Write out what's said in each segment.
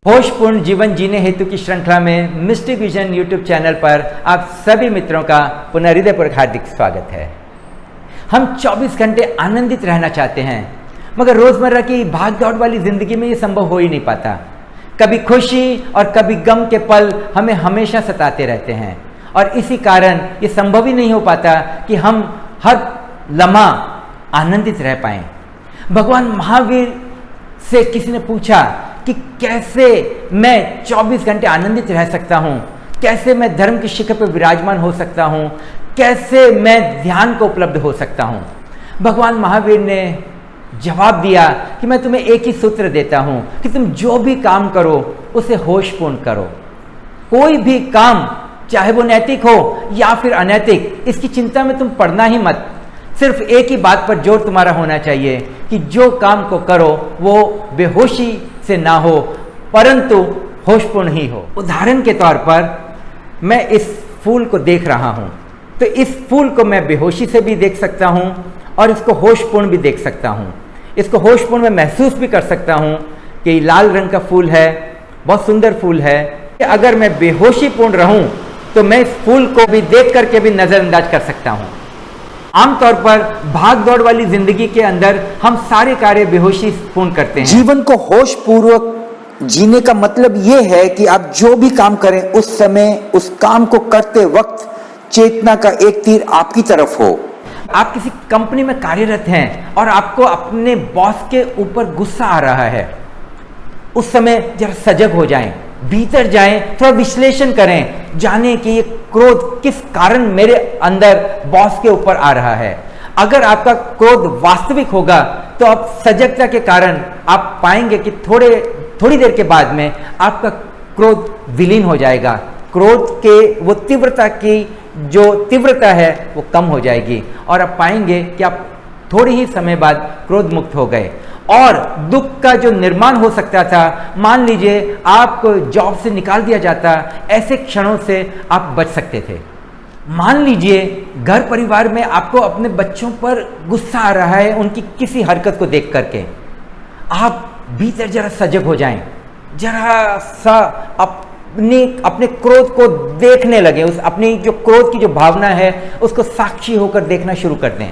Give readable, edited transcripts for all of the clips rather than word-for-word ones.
होशपूर्ण जीवन जीने हेतु की श्रृंखला में मिस्टिक विजन यूट्यूब चैनल पर आप सभी मित्रों का पुनः हृदयपूर्वक हार्दिक स्वागत है। हम 24 घंटे आनंदित रहना चाहते हैं, मगर रोजमर्रा की भाग दौड़ वाली जिंदगी में ये संभव हो ही नहीं पाता। कभी खुशी और कभी गम के पल हमें हमेशा सताते रहते हैं और इसी कारण ये संभव ही नहीं हो पाता कि हम हर लम्हा आनंदित रह पाएं। भगवान महावीर से किसी ने पूछा कि कैसे मैं 24 घंटे आनंदित रह सकता हूँ, कैसे मैं धर्म की शिखर पर विराजमान हो सकता हूँ, कैसे मैं ध्यान को उपलब्ध हो सकता हूँ। भगवान महावीर ने जवाब दिया कि मैं तुम्हें एक ही सूत्र देता हूँ कि तुम जो भी काम करो उसे होशपूर्ण करो। कोई भी काम, चाहे वो नैतिक हो या फिर अनैतिक, इसकी चिंता में तुम पड़ना ही मत। सिर्फ एक ही बात पर जोर तुम्हारा होना चाहिए कि जो काम को करो वो बेहोशी से ना हो, परंतु होशपूर्ण ही हो। उदाहरण के तौर पर मैं इस फूल को देख रहा हूँ, तो इस फूल को मैं बेहोशी से भी देख सकता हूँ और इसको होशपूर्ण भी देख सकता हूँ। इसको होशपूर्ण में महसूस भी कर सकता हूँ कि लाल रंग का फूल है, बहुत सुंदर फूल है। अगर मैं बेहोशी पूर्ण रहूँ तो मैं इस फूल को भी देख करके भी नज़रअंदाज कर सकता हूँ। आमतौर पर भाग दौड़ वाली जिंदगी के अंदर हम सारे कार्य बेहोशी पूर्ण करते हैं। जीवन को होश पूर्वक जीने का मतलब यह है कि आप जो भी काम करें उस समय उस काम को करते वक्त चेतना का एक तीर आपकी तरफ हो। आप किसी कंपनी में कार्यरत हैं और आपको अपने बॉस के ऊपर गुस्सा आ रहा है, उस समय जरा सजग हो जाएं, भीतर जाएं, थोड़ा विश्लेषण करें, जानें कि ये क्रोध किस कारण मेरे अंदर बॉस के ऊपर आ रहा है। अगर आपका क्रोध वास्तविक होगा तो आप सजगता के कारण आप पाएंगे कि थोड़ी देर के बाद में आपका क्रोध विलीन हो जाएगा। क्रोध के वो तीव्रता की जो तीव्रता है वो कम हो जाएगी और आप पाएंगे कि आप थोड़ी ही समय बाद क्रोध मुक्त हो गए। और दुख का जो निर्माण हो सकता था, मान लीजिए आपको जॉब से निकाल दिया जाता, ऐसे क्षणों से आप बच सकते थे। मान लीजिए घर परिवार में आपको अपने बच्चों पर गुस्सा आ रहा है उनकी किसी हरकत को देख करके, आप भीतर जरा सजग हो जाएं, जरा सा अपने क्रोध को देखने लगे, उस अपनी जो क्रोध की जो भावना है उसको साक्षी होकर देखना शुरू कर दें।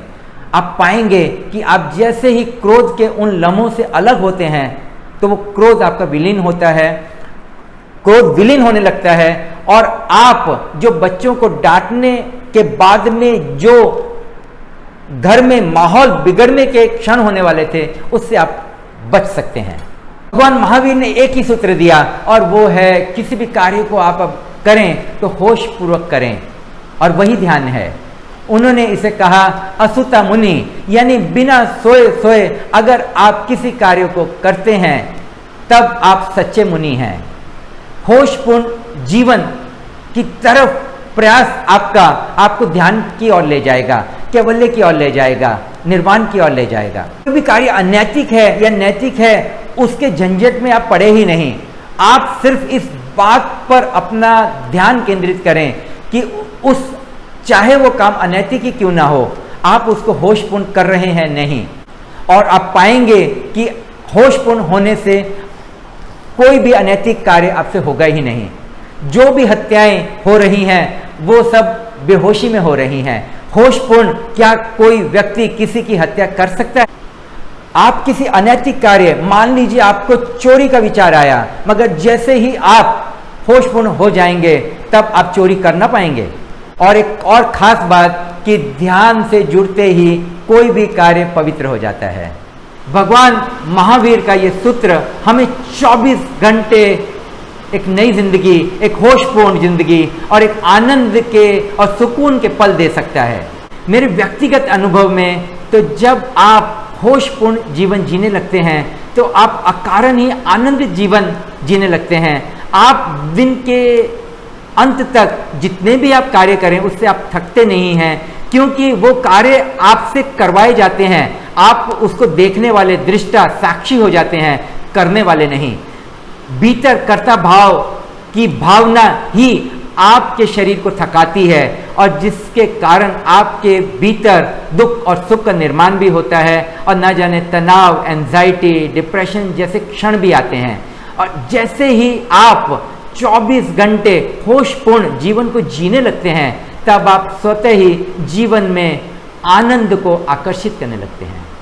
आप पाएंगे कि आप जैसे ही क्रोध के उन लम्हों से अलग होते हैं तो वो क्रोध आपका विलीन होता है, क्रोध विलीन होने लगता है और आप जो बच्चों को डांटने के बाद में जो घर में माहौल बिगड़ने के क्षण होने वाले थे उससे आप बच सकते हैं। भगवान महावीर ने एक ही सूत्र दिया और वो है किसी भी कार्य को आप अब करें तो होश पूर्वक करें, और वही ध्यान है। उन्होंने इसे कहा असुता मुनि, यानी बिना सोए सोए अगर आप किसी कार्य को करते हैं तब आप सच्चे मुनि हैं। होशपूर्ण जीवन की तरफ प्रयास आपको ध्यान की ओर ले जाएगा, कैवल्य की ओर ले जाएगा, निर्वाण की ओर ले जाएगा। कोई भी कार्य अनैतिक है या नैतिक है उसके झंझट में आप पड़े ही नहीं। आप सिर्फ इस बात पर अपना ध्यान केंद्रित करें कि चाहे वो काम अनैतिक ही क्यों ना हो, आप उसको होशपूर्ण कर रहे हैं नहीं, और आप पाएंगे कि होशपूर्ण होने से कोई भी अनैतिक कार्य आपसे होगा ही नहीं। जो भी हत्याएं हो रही हैं वो सब बेहोशी में हो रही हैं। होशपूर्ण क्या कोई व्यक्ति किसी की हत्या कर सकता है? आप किसी अनैतिक कार्य, मान लीजिए आपको चोरी का विचार आया, मगर जैसे ही आप होशपूर्ण हो जाएंगे तब आप चोरी कर ना पाएंगे। और एक और खास बात कि ध्यान से जुड़ते ही कोई भी कार्य पवित्र हो जाता है। भगवान महावीर का ये सूत्र हमें 24 घंटे एक नई जिंदगी, एक होशपूर्ण जिंदगी और एक आनंद के और सुकून के पल दे सकता है। मेरे व्यक्तिगत अनुभव में तो जब आप होशपूर्ण जीवन जीने लगते हैं तो आप अकारण ही आनंदित जीवन जीने लगते हैं। आप दिन के अंत तक जितने भी आप कार्य करें उससे आप थकते नहीं हैं, क्योंकि वो कार्य आपसे करवाए जाते हैं। आप उसको देखने वाले दृष्टा साक्षी हो जाते हैं, करने वाले नहीं। भीतर कर्ता भाव की भावना ही आपके शरीर को थकाती है और जिसके कारण आपके भीतर दुख और सुख का निर्माण भी होता है और ना जाने तनाव, एंजाइटी, डिप्रेशन जैसे क्षण भी आते हैं। और जैसे ही आप 24 घंटे होशपूर्ण जीवन को जीने लगते हैं, तब आप स्वतः ही जीवन में आनंद को आकर्षित करने लगते हैं।